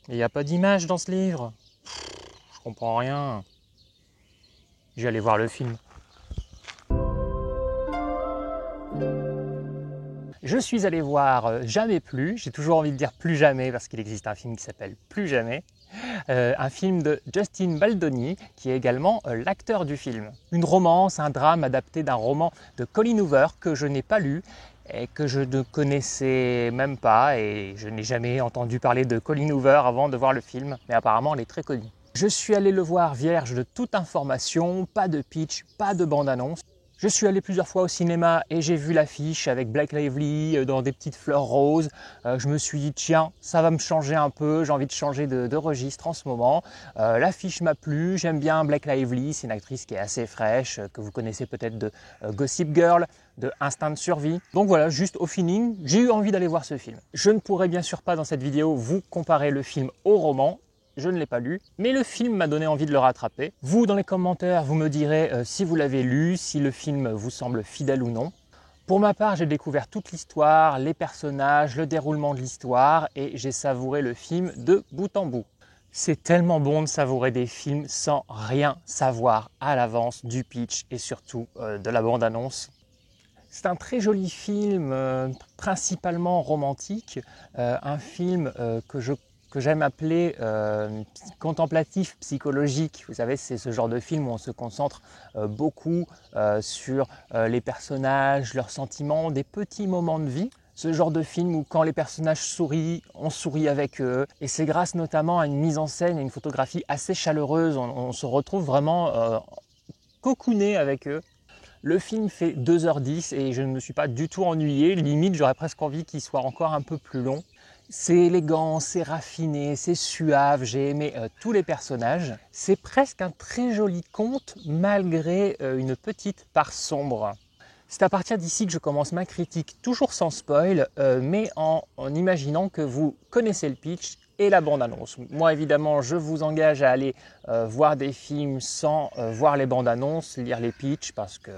Il n'y a pas d'image dans ce livre. Je comprends rien. Je vais aller voir le film. Je suis allé voir Jamais plus, j'ai toujours envie de dire Plus jamais parce qu'il existe un film qui s'appelle Plus jamais, un film de Justin Baldoni qui est également l'acteur du film. Une romance, un drame adapté d'un roman de Colleen Hoover que je n'ai pas lu et que je ne connaissais même pas et je n'ai jamais entendu parler de Colleen Hoover avant de voir le film, mais apparemment elle est très connue. Je suis allé le voir vierge de toute information, pas de pitch, pas de bande-annonce. Je suis allé plusieurs fois au cinéma et j'ai vu l'affiche avec Blake Lively dans des petites fleurs roses. Je me suis dit tiens, ça va me changer un peu, j'ai envie de changer de registre en ce moment. L'affiche m'a plu, j'aime bien Blake Lively, c'est une actrice qui est assez fraîche, que vous connaissez peut-être de Gossip Girl, de Instinct de survie. Donc voilà, juste au feeling, j'ai eu envie d'aller voir ce film. Je ne pourrai bien sûr pas dans cette vidéo vous comparer le film au roman. Je ne l'ai pas lu, mais le film m'a donné envie de le rattraper. Vous, dans les commentaires, vous me direz si vous l'avez lu, si le film vous semble fidèle ou non. Pour ma part, j'ai découvert toute l'histoire, les personnages, le déroulement de l'histoire et j'ai savouré le film de bout en bout. C'est tellement bon de savourer des films sans rien savoir à l'avance du pitch et surtout de la bande-annonce. C'est un très joli film, principalement romantique, un film que j'aime appeler contemplatif psychologique. Vous savez, c'est ce genre de film où on se concentre beaucoup sur les personnages, leurs sentiments, des petits moments de vie. Ce genre de film où quand les personnages sourient, on sourit avec eux. Et c'est grâce notamment à une mise en scène et une photographie assez chaleureuse. On se retrouve vraiment cocooné avec eux. Le film fait 2h10 et je ne me suis pas du tout ennuyé. Limite, j'aurais presque envie qu'il soit encore un peu plus long. C'est élégant, c'est raffiné, c'est suave, j'ai aimé tous les personnages. C'est presque un très joli conte malgré une petite part sombre. C'est à partir d'ici que je commence ma critique, toujours sans spoil, mais en imaginant que vous connaissez le pitch et la bande-annonce. Moi évidemment je vous engage à aller voir des films sans voir les bandes-annonces, lire les pitchs parce que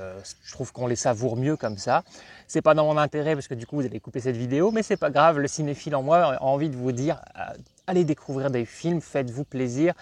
je trouve qu'on les savoure mieux comme ça. C'est pas dans mon intérêt parce que du coup vous allez couper cette vidéo, mais c'est pas grave, le cinéphile en moi a envie de vous dire allez découvrir des films, faites-vous plaisir,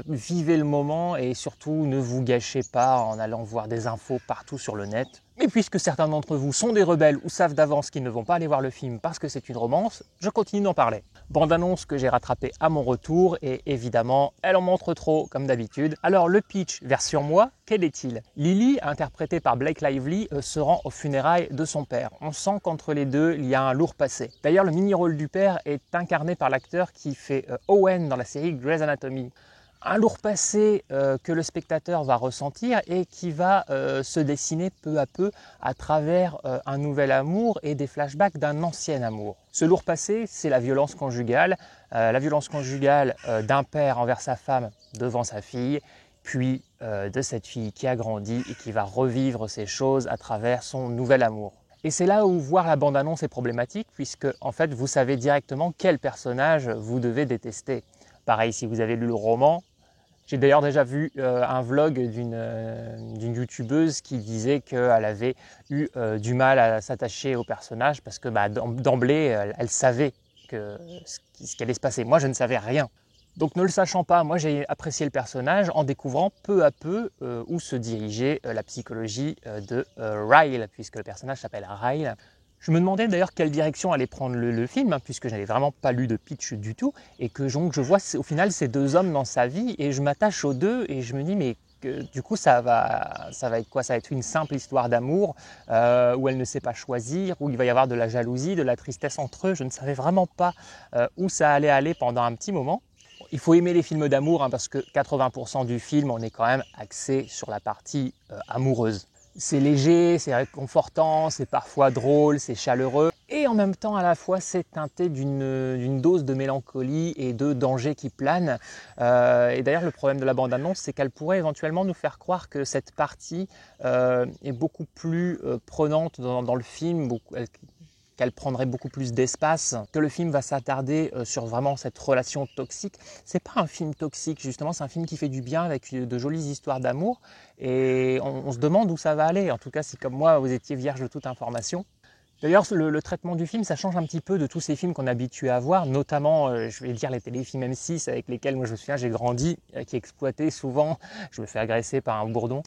vivez le moment et surtout ne vous gâchez pas en allant voir des infos partout sur le net. Mais puisque certains d'entre vous sont des rebelles ou savent d'avance qu'ils ne vont pas aller voir le film parce que c'est une romance, je continue d'en parler. Bande-annonce que j'ai rattrapée à mon retour et évidemment, elle en montre trop comme d'habitude. Alors le pitch version moi, quel est-il? Lily, interprétée par Blake Lively, se rend aux funérailles de son père. On sent qu'entre les deux, il y a un lourd passé. D'ailleurs, le mini-rôle du père est incarné par l'acteur qui fait Owen dans la série Grey's Anatomy. Un lourd passé que le spectateur va ressentir et qui va se dessiner peu à peu à travers un nouvel amour et des flashbacks d'un ancien amour. Ce lourd passé, c'est la violence conjugale d'un père envers sa femme devant sa fille, puis de cette fille qui a grandi et qui va revivre ces choses à travers son nouvel amour. Et c'est là où voir la bande-annonce est problématique puisque en fait vous savez directement quel personnage vous devez détester. Pareil, si vous avez lu le roman, j'ai d'ailleurs déjà vu un vlog d'une youtubeuse qui disait qu'elle avait eu du mal à s'attacher au personnage parce que d'emblée, elle savait ce qui allait se passer. Moi, je ne savais rien. Donc ne le sachant pas, moi j'ai apprécié le personnage en découvrant peu à peu où se dirigeait la psychologie de Ryle, puisque le personnage s'appelle Ryle. Je me demandais d'ailleurs quelle direction allait prendre le film, puisque je n'avais vraiment pas lu de pitch du tout, et que donc, je vois au final ces deux hommes dans sa vie, et je m'attache aux deux, et je me dis mais du coup ça va être quoi? Ça va être une simple histoire d'amour, où elle ne sait pas choisir, où il va y avoir de la jalousie, de la tristesse entre eux. Je ne savais vraiment pas où ça allait aller pendant un petit moment. Il faut aimer les films d'amour, parce que 80% du film, on est quand même axé sur la partie amoureuse. C'est léger, c'est réconfortant, c'est parfois drôle, c'est chaleureux. Et en même temps, à la fois, c'est teinté d'une dose de mélancolie et de danger qui plane. Et d'ailleurs, le problème de la bande-annonce, c'est qu'elle pourrait éventuellement nous faire croire que cette partie est beaucoup plus prenante dans le film, qu'elle prendrait beaucoup plus d'espace, que le film va s'attarder sur vraiment cette relation toxique. C'est pas un film toxique, justement, c'est un film qui fait du bien avec de jolies histoires d'amour et on se demande où ça va aller. En tout cas, si comme moi, vous étiez vierge de toute information, D'ailleurs, le traitement du film, ça change un petit peu de tous ces films qu'on est habitué à voir, notamment, je vais dire, les téléfilms M6 avec lesquels moi je me souviens, j'ai grandi, qui exploitaient souvent, je me fais agresser par un bourdon.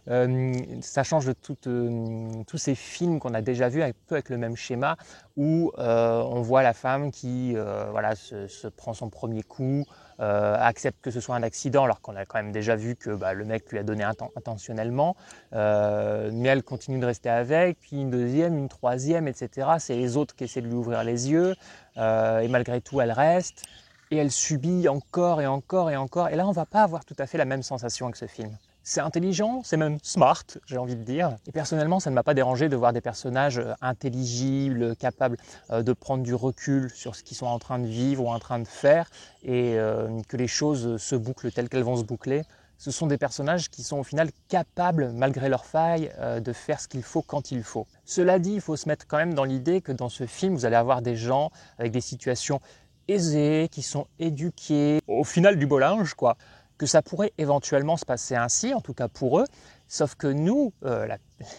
Ça change de tous ces films qu'on a déjà vus, un peu avec le même schéma, où on voit la femme qui voilà, se prend son premier coup, accepte que ce soit un accident, alors qu'on a quand même déjà vu que le mec lui a donné intentionnellement, mais elle continue de rester avec, puis une deuxième, une troisième, etc. C'est les autres qui essaient de lui ouvrir les yeux, et malgré tout, elle reste, et elle subit encore et encore et encore, et là, on ne va pas avoir tout à fait la même sensation avec ce film. C'est intelligent, c'est même smart, j'ai envie de dire. Et personnellement, ça ne m'a pas dérangé de voir des personnages intelligibles, capables de prendre du recul sur ce qu'ils sont en train de vivre ou en train de faire, et que les choses se bouclent telles qu'elles vont se boucler. Ce sont des personnages qui sont au final capables, malgré leurs failles, de faire ce qu'il faut quand il faut. Cela dit, il faut se mettre quand même dans l'idée que dans ce film, vous allez avoir des gens avec des situations aisées, qui sont éduqués, au final du beau linge, quoi. Que ça pourrait éventuellement se passer ainsi, en tout cas pour eux, sauf que nous,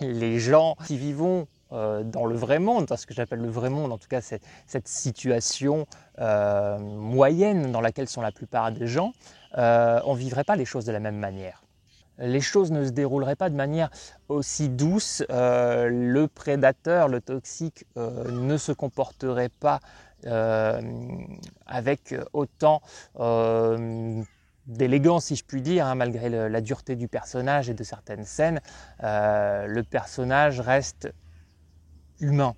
les gens qui vivons dans le vrai monde, dans ce que j'appelle le vrai monde, en tout cas cette situation moyenne dans laquelle sont la plupart des gens, on ne vivrait pas les choses de la même manière. Les choses ne se dérouleraient pas de manière aussi douce, le prédateur, le toxique ne se comporterait pas avec autant d'élégance, si je puis dire, hein, malgré la dureté du personnage et de certaines scènes, le personnage reste humain.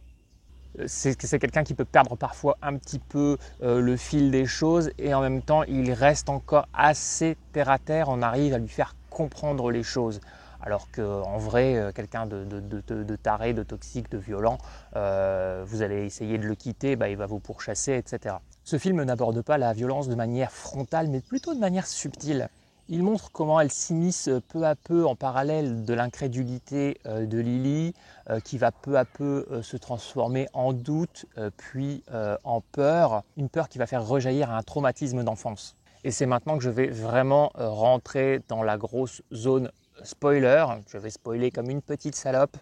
C'est quelqu'un qui peut perdre parfois un petit peu le fil des choses et en même temps, il reste encore assez terre à terre, on arrive à lui faire comprendre les choses. Alors qu'en vrai, quelqu'un de taré, de toxique, de violent, vous allez essayer de le quitter, il va vous pourchasser, etc. Ce film n'aborde pas la violence de manière frontale, mais plutôt de manière subtile. Il montre comment elle s'immisce peu à peu en parallèle de l'incrédulité de Lily, qui va peu à peu se transformer en doute, puis en peur, une peur qui va faire rejaillir un traumatisme d'enfance. Et c'est maintenant que je vais vraiment rentrer dans la grosse zone spoiler, je vais spoiler comme une petite salope.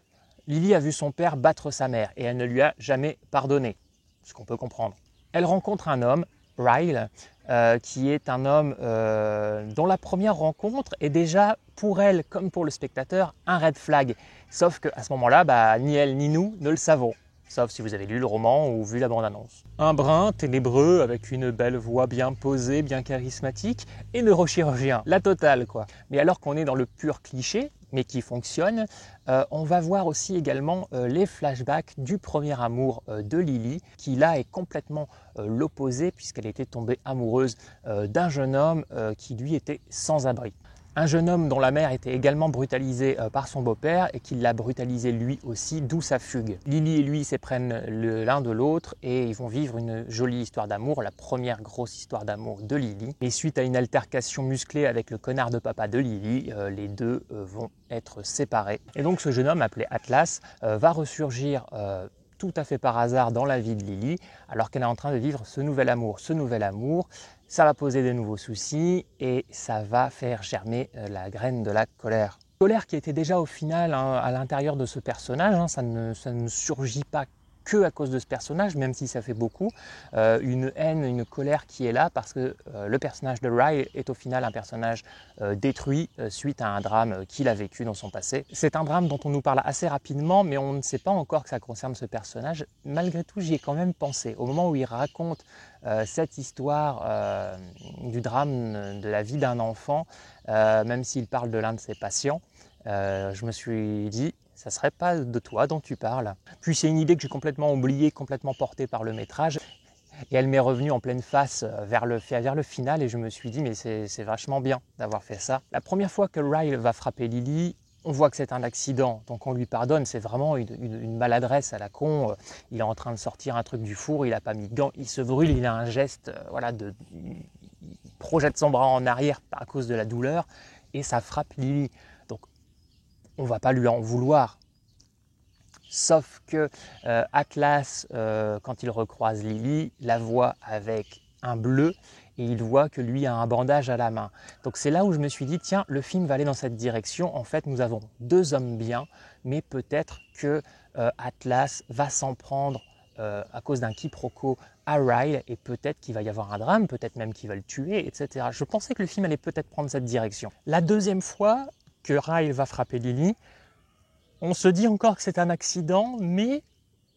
Lily a vu son père battre sa mère et elle ne lui a jamais pardonné, ce qu'on peut comprendre. Elle rencontre un homme, Ryle, qui est un homme dont la première rencontre est déjà pour elle comme pour le spectateur un red flag. Sauf qu'à ce moment-là, ni elle ni nous ne le savons. Sauf si vous avez lu le roman ou vu la bande-annonce. Un brun ténébreux avec une belle voix bien posée, bien charismatique et neurochirurgien. La totale quoi. Mais alors qu'on est dans le pur cliché, mais qui fonctionne, on va voir aussi également les flashbacks du premier amour de Lily, qui là est complètement l'opposé puisqu'elle était tombée amoureuse d'un jeune homme qui lui était sans abri. Un jeune homme dont la mère était également brutalisée par son beau-père et qui l'a brutalisé lui aussi, d'où sa fugue. Lily et lui s'éprennent l'un de l'autre et ils vont vivre une jolie histoire d'amour, la première grosse histoire d'amour de Lily. Et suite à une altercation musclée avec le connard de papa de Lily, les deux vont être séparés. Et donc ce jeune homme appelé Atlas va ressurgir tout à fait par hasard dans la vie de Lily, alors qu'elle est en train de vivre ce nouvel amour. Ce nouvel amour, ça va poser de nouveaux soucis et ça va faire germer la graine de la colère. Colère qui était déjà au final à l'intérieur de ce personnage, ça ne surgit pas que à cause de ce personnage, même si ça fait beaucoup, une haine, une colère qui est là parce que le personnage de Ryle est au final un personnage détruit suite à un drame qu'il a vécu dans son passé. C'est un drame dont on nous parle assez rapidement, mais on ne sait pas encore que ça concerne ce personnage. Malgré tout, j'y ai quand même pensé. Au moment où il raconte cette histoire du drame de la vie d'un enfant, même s'il parle de l'un de ses patients, je me suis dit, ça ne serait pas de toi dont tu parles. Puis c'est une idée que j'ai complètement oubliée, complètement portée par le métrage. Et elle m'est revenue en pleine face vers le final et je me suis dit mais c'est vachement bien d'avoir fait ça. La première fois que Ryle va frapper Lily, on voit que c'est un accident, donc on lui pardonne, c'est vraiment une maladresse à la con. Il est en train de sortir un truc du four, il n'a pas mis de gants, il se brûle, il a un geste, il projette son bras en arrière à cause de la douleur et ça frappe Lily. Donc on ne va pas lui en vouloir. Sauf que Atlas, quand il recroise Lily, la voit avec un bleu et il voit que lui a un bandage à la main. Donc c'est là où je me suis dit, tiens, le film va aller dans cette direction. En fait, nous avons deux hommes bien, mais peut-être que Atlas va s'en prendre à cause d'un quiproquo à Ryle et peut-être qu'il va y avoir un drame, peut-être même qu'il va le tuer, etc. Je pensais que le film allait peut-être prendre cette direction. La deuxième fois que Ryle va frapper Lily, on se dit encore que c'est un accident, mais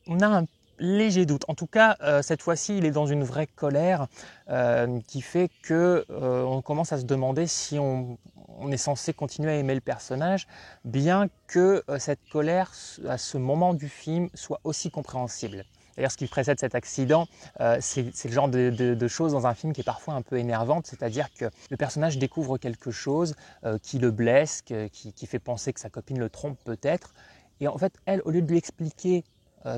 on a un léger doute. En tout cas, cette fois-ci, il est dans une vraie colère qui fait que on commence à se demander si on est censé continuer à aimer le personnage, bien que cette colère, à ce moment du film, soit aussi compréhensible. D'ailleurs, ce qui précède cet accident, c'est le genre de choses dans un film qui est parfois un peu énervante, c'est-à-dire que le personnage découvre quelque chose qui le blesse, qui fait penser que sa copine le trompe peut-être, et en fait, elle, au lieu de lui expliquer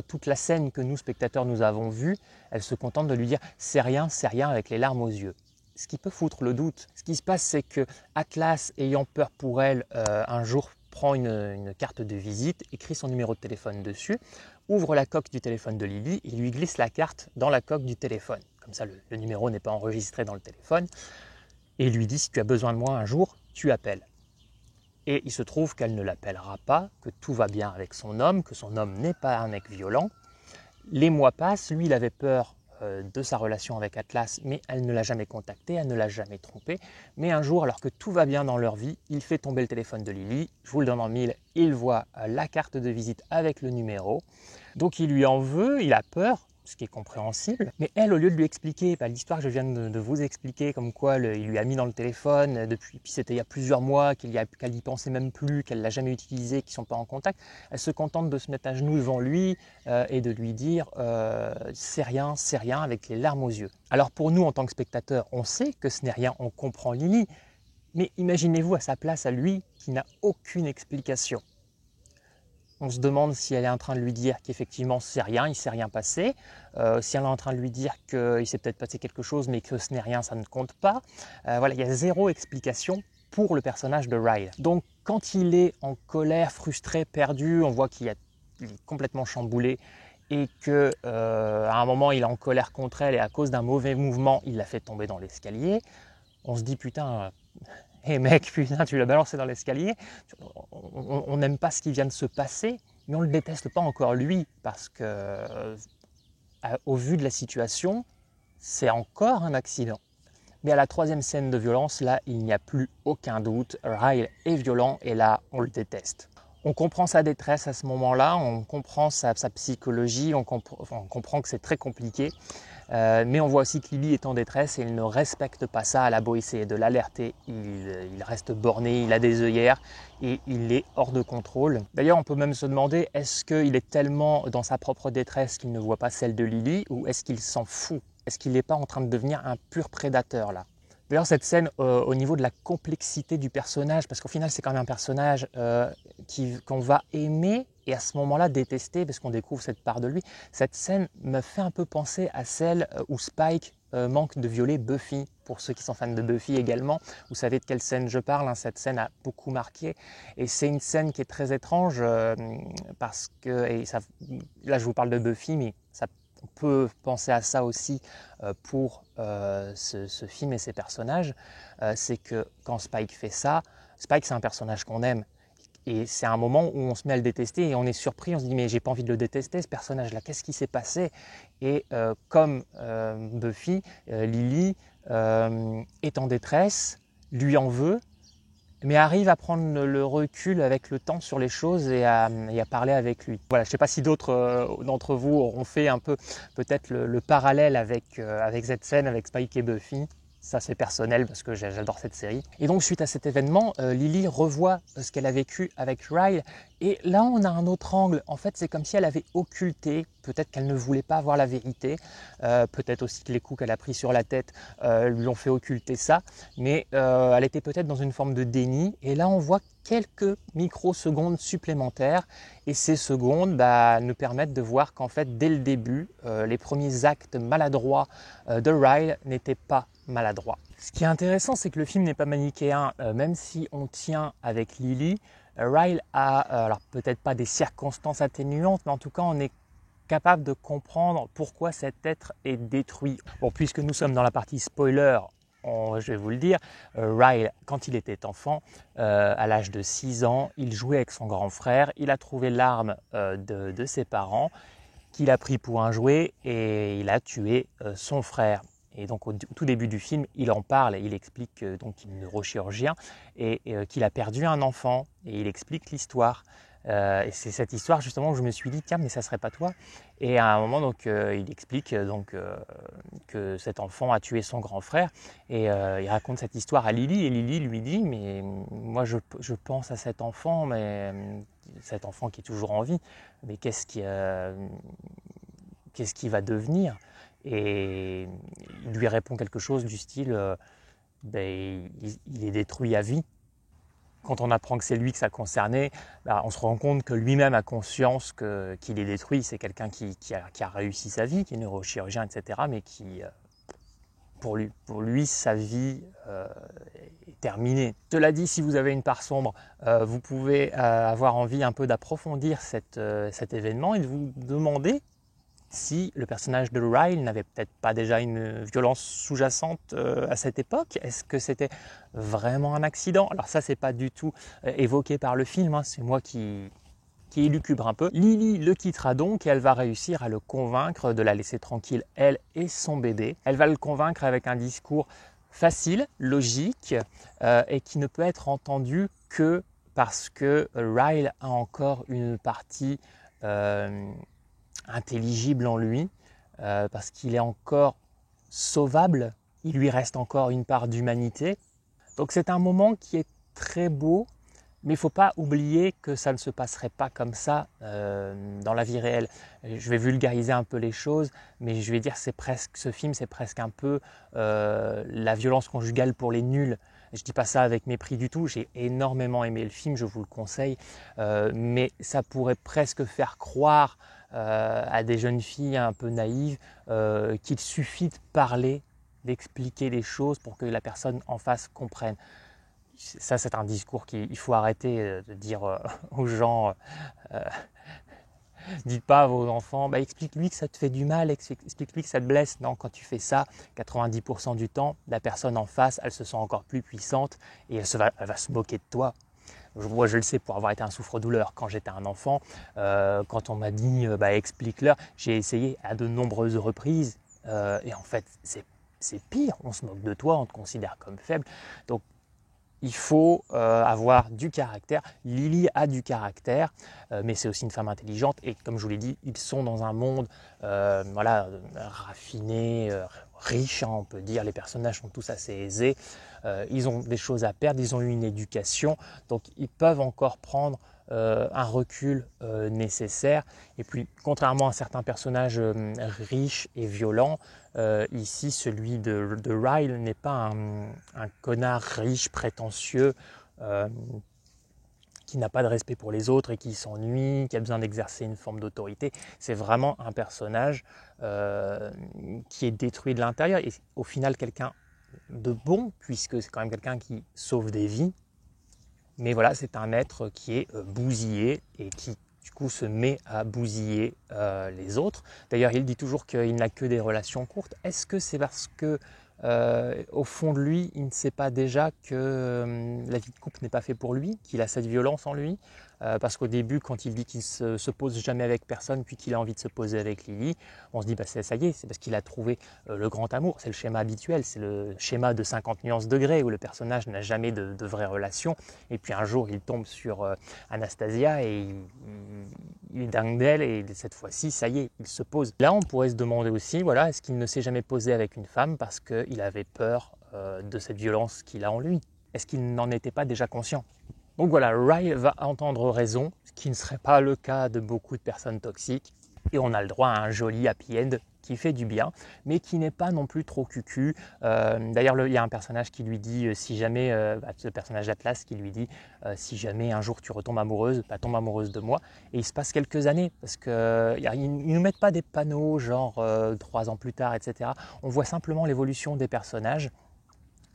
toute la scène que nous, spectateurs, nous avons vue, elle se contente de lui dire « c'est rien » avec les larmes aux yeux. Ce qui peut foutre le doute. Ce qui se passe, c'est que Atlas, ayant peur pour elle, un jour prend une carte de visite, écrit son numéro de téléphone dessus, ouvre la coque du téléphone de Lily et lui glisse la carte dans la coque du téléphone. Comme ça, le numéro n'est pas enregistré dans le téléphone. Et il lui dit « si tu as besoin de moi un jour, tu appelles ». Et il se trouve qu'elle ne l'appellera pas, que tout va bien avec son homme, que son homme n'est pas un mec violent. Les mois passent, lui il avait peur de sa relation avec Atlas, mais elle ne l'a jamais contacté, elle ne l'a jamais trompé. Mais un jour, alors que tout va bien dans leur vie, il fait tomber le téléphone de Lily, je vous le donne en mille, il voit la carte de visite avec le numéro. Donc il lui en veut, il a peur, ce qui est compréhensible. Mais elle, au lieu de lui expliquer l'histoire que je viens de vous expliquer, comme quoi il lui a mis dans le téléphone depuis, puis c'était il y a plusieurs mois, qu'elle n'y pensait même plus, qu'elle ne l'a jamais utilisé, qu'ils ne sont pas en contact, elle se contente de se mettre à genoux devant lui et de lui dire c'est rien, avec les larmes aux yeux. Alors pour nous, en tant que spectateurs, on sait que ce n'est rien, on comprend Lily, mais imaginez-vous à sa place, à lui, qui n'a aucune explication. On se demande si elle est en train de lui dire qu'effectivement c'est rien, il ne s'est rien passé. Si elle est en train de lui dire qu'il s'est peut-être passé quelque chose, mais que ce n'est rien, ça ne compte pas. Voilà, il y a zéro explication pour le personnage de Ryle. Donc quand il est en colère, frustré, perdu, on voit qu'il est complètement chamboulé et qu'à un moment il est en colère contre elle et à cause d'un mauvais mouvement, il l'a fait tomber dans l'escalier. On se dit putain... Hey mec, putain, tu l'as balancé dans l'escalier. On n'aime pas ce qui vient de se passer, mais on ne le déteste pas encore lui, parce que, au vu de la situation, c'est encore un accident. Mais à la troisième scène de violence, là, il n'y a plus aucun doute. Ryle est violent et là, on le déteste. On comprend sa détresse à ce moment-là, on comprend sa psychologie, on comprend que c'est très compliqué. Mais on voit aussi que Lily est en détresse et il ne respecte pas ça. Elle a beau essayer de l'alerter, il reste borné, il a des œillères et il est hors de contrôle. D'ailleurs, on peut même se demander, est-ce qu'il est tellement dans sa propre détresse qu'il ne voit pas celle de Lily ou est-ce qu'il s'en fout? Est-ce qu'il n'est pas en train de devenir un pur prédateur là? D'ailleurs, cette scène, au niveau de la complexité du personnage, parce qu'au final, c'est quand même un personnage qu'on va aimer et à ce moment-là détester, parce qu'on découvre cette part de lui. Cette scène me fait un peu penser à celle où Spike manque de violer Buffy. Pour ceux qui sont fans de Buffy également, vous savez de quelle scène je parle, hein, cette scène a beaucoup marqué. Et c'est une scène qui est très étrange, parce que, là je vous parle de Buffy, mais on peut penser à ça aussi pour ce film et ses personnages. C'est que quand Spike fait ça, Spike c'est un personnage qu'on aime. Et c'est un moment où on se met à le détester et on est surpris, on se dit mais j'ai pas envie de le détester ce personnage-là, qu'est-ce qui s'est passé? Et comme Buffy, Lily est en détresse, lui en veut, mais arrive à prendre le recul avec le temps sur les choses et à parler avec lui. Voilà, je ne sais pas si d'autres d'entre vous auront fait un peu peut-être le parallèle avec cette scène avec Spike et Buffy. Ça c'est personnel parce que j'adore cette série. Et donc suite à cet événement, Lily revoit ce qu'elle a vécu avec Ryle. Et là on a un autre angle. En fait c'est comme si elle avait occulté, peut-être qu'elle ne voulait pas voir la vérité, peut-être aussi que les coups qu'elle a pris sur la tête lui ont fait occulter ça. Mais elle était peut-être dans une forme de déni. Et là on voit quelques microsecondes supplémentaires. Et ces secondes nous permettent de voir qu'en fait dès le début, les premiers actes maladroits de Ryle n'étaient pas maladroit. Ce qui est intéressant, c'est que le film n'est pas manichéen, même si on tient avec Lily. Ryle a, alors peut-être pas des circonstances atténuantes, mais en tout cas on est capable de comprendre pourquoi cet être est détruit. Bon, puisque nous sommes dans la partie spoiler, je vais vous le dire, Ryle, quand il était enfant, à l'âge de 6 ans, il jouait avec son grand frère, il a trouvé l'arme de ses parents, qu'il a pris pour un jouet et il a tué son frère. Et donc au tout début du film, il en parle et il explique donc qu'il est neurochirurgien et qu'il a perdu un enfant et il explique l'histoire. Et c'est cette histoire justement où je me suis dit tiens mais ça serait pas toi. Et à un moment donc il explique que cet enfant a tué son grand frère et il raconte cette histoire à Lily et Lily lui dit mais moi je pense à cet enfant mais cet enfant qui est toujours en vie mais qu'est-ce qui va devenir? Et il lui répond quelque chose du style il est détruit à vie. Quand on apprend que c'est lui que ça concernait, on se rend compte que lui-même a conscience qu'il est détruit. C'est quelqu'un qui a réussi sa vie, qui est neurochirurgien, etc. Mais qui, pour lui sa vie est terminée. Cela dit, si vous avez une part sombre, vous pouvez avoir envie un peu d'approfondir cet événement et de vous demander si le personnage de Ryle n'avait peut-être pas déjà une violence sous-jacente à cette époque. Est-ce que c'était vraiment un accident? Alors ça, c'est pas du tout évoqué par le film, hein. C'est moi qui élucubre un peu. Lily le quittera donc et elle va réussir à le convaincre de la laisser tranquille, elle et son bébé. Elle va le convaincre avec un discours facile, logique et qui ne peut être entendu que parce que Ryle a encore une partie intelligible en lui, parce qu'il est encore sauvable, il lui reste encore une part d'humanité. Donc c'est un moment qui est très beau, mais il ne faut pas oublier que ça ne se passerait pas comme ça dans la vie réelle. Je vais vulgariser un peu les choses, mais je vais dire ce film c'est presque un peu la violence conjugale pour les nuls. Je ne dis pas ça avec mépris du tout, j'ai énormément aimé le film, je vous le conseille, mais ça pourrait presque faire croire à des jeunes filles un peu naïves qu'il suffit de parler, d'expliquer les choses pour que la personne en face comprenne. Ça, c'est un discours qu'il faut arrêter de dire aux gens. Dites pas à vos enfants, explique-lui que ça te fait du mal, explique-lui que ça te blesse. Non, quand tu fais ça, 90% du temps, la personne en face, elle se sent encore plus puissante et elle va se moquer de toi. Moi, je le sais pour avoir été un souffre-douleur. Quand j'étais un enfant, quand on m'a dit explique-leur, j'ai essayé à de nombreuses reprises et en fait, c'est pire. On se moque de toi, on te considère comme faible. Donc, il faut avoir du caractère. Lily a du caractère, mais c'est aussi une femme intelligente. Et comme je vous l'ai dit, ils sont dans un monde raffiné, riche, hein, on peut dire. Les personnages sont tous assez aisés. Ils ont des choses à perdre, ils ont eu une éducation. Donc, ils peuvent encore prendre un recul nécessaire. Et puis, contrairement à certains personnages riches et violents, ici, celui de Ryle n'est pas un connard riche, prétentieux, qui n'a pas de respect pour les autres et qui s'ennuie, qui a besoin d'exercer une forme d'autorité. C'est vraiment un personnage qui est détruit de l'intérieur et au final quelqu'un de bon, puisque c'est quand même quelqu'un qui sauve des vies. Mais voilà, c'est un être qui est bousillé et qui du coup se met à bousiller les autres. D'ailleurs, il dit toujours qu'il n'a que des relations courtes. Est-ce que c'est parce que au fond de lui, il ne sait pas déjà que la vie de couple n'est pas fait pour lui, qu'il a cette violence en lui? Parce qu'au début, quand il dit qu'il ne se pose jamais avec personne, puis qu'il a envie de se poser avec Lily, on se dit ça y est, c'est parce qu'il a trouvé le grand amour. C'est le schéma habituel, c'est le schéma de 50 nuances degrés où le personnage n'a jamais de vraie relation. Et puis un jour, il tombe sur Anastasia et il est dingue d'elle et cette fois-ci, ça y est, il se pose. Là, on pourrait se demander aussi, voilà, est-ce qu'il ne s'est jamais posé avec une femme parce qu'il avait peur de cette violence qu'il a en lui? Est-ce qu'il n'en était pas déjà conscient? Donc voilà, Ryle va entendre raison, ce qui ne serait pas le cas de beaucoup de personnes toxiques. Et on a le droit à un joli happy end qui fait du bien, mais qui n'est pas non plus trop cucu. D'ailleurs, il y a un personnage qui lui dit, si jamais, ce personnage d'Atlas qui lui dit, si jamais un jour tu retombes amoureuse, tombe amoureuse de moi. Et il se passe quelques années, parce qu'ils ne nous mettent pas des panneaux genre 3 ans plus tard, etc. On voit simplement l'évolution des personnages.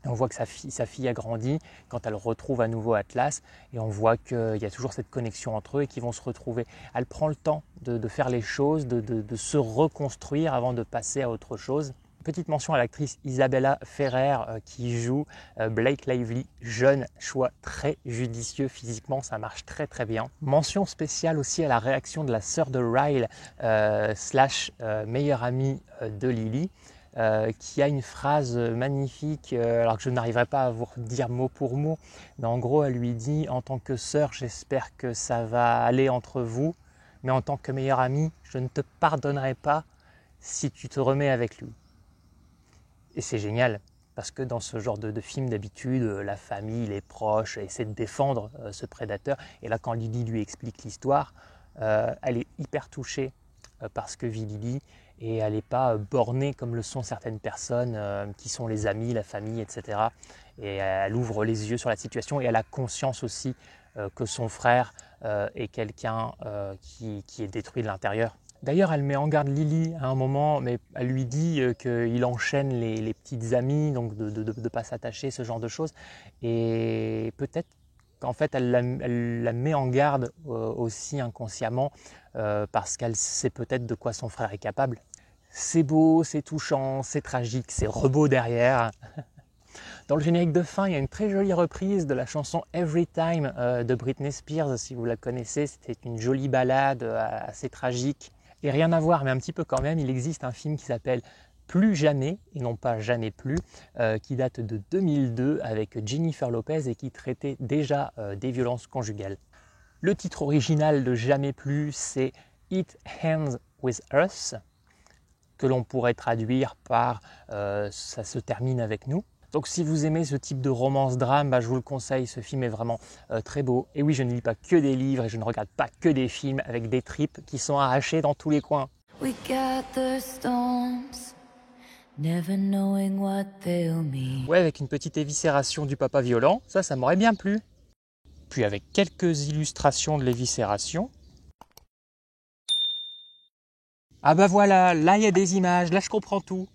On voit que sa fille a grandi quand elle retrouve à nouveau Atlas et on voit qu'il y a toujours cette connexion entre eux et qu'ils vont se retrouver. Elle prend le temps de faire les choses, de se reconstruire avant de passer à autre chose. Petite mention à l'actrice Isabella Ferrer qui joue Blake Lively, jeune, choix très judicieux physiquement, ça marche très très bien. Mention spéciale aussi à la réaction de la sœur de Ryle, meilleure amie de Lily, qui a une phrase magnifique, alors que je n'arriverai pas à vous dire mot pour mot, mais en gros elle lui dit « En tant que sœur, j'espère que ça va aller entre vous, mais en tant que meilleure amie, je ne te pardonnerai pas si tu te remets avec lui ». Et c'est génial, parce que dans ce genre de film, d'habitude, la famille, les proches essaient de défendre ce prédateur. Et là, quand Lily lui explique l'histoire, elle est hyper touchée par ce que vit Lily, et elle n'est pas bornée comme le sont certaines personnes qui sont les amis, la famille, etc. Et elle ouvre les yeux sur la situation, et elle a conscience aussi que son frère est quelqu'un qui est détruit de l'intérieur. D'ailleurs, elle met en garde Lily à un moment, mais elle lui dit qu'il enchaîne les petites amies, donc de ne pas s'attacher, ce genre de choses. Et peut-être qu'en fait, elle la met en garde aussi inconsciemment, parce qu'elle sait peut-être de quoi son frère est capable. C'est beau, c'est touchant, c'est tragique, c'est rebeau derrière. Dans le générique de fin, il y a une très jolie reprise de la chanson Every Time de Britney Spears, si vous la connaissez. C'était une jolie ballade assez tragique. Et rien à voir, mais un petit peu quand même, il existe un film qui s'appelle Plus jamais, et non pas Jamais plus, qui date de 2002 avec Jennifer Lopez et qui traitait déjà des violences conjugales. Le titre original de Jamais plus, c'est It Ends With Us, que l'on pourrait traduire par Ça se termine avec nous. Donc si vous aimez ce type de romance-drame, je vous le conseille, ce film est vraiment très beau. Et oui, je ne lis pas que des livres et je ne regarde pas que des films avec des tripes qui sont arrachées dans tous les coins. We gather storms, never knowing what they'll mean. Ouais, avec une petite éviscération du papa violent, ça m'aurait bien plu. Puis avec quelques illustrations de l'éviscération. Ah bah voilà, là il y a des images, là je comprends tout.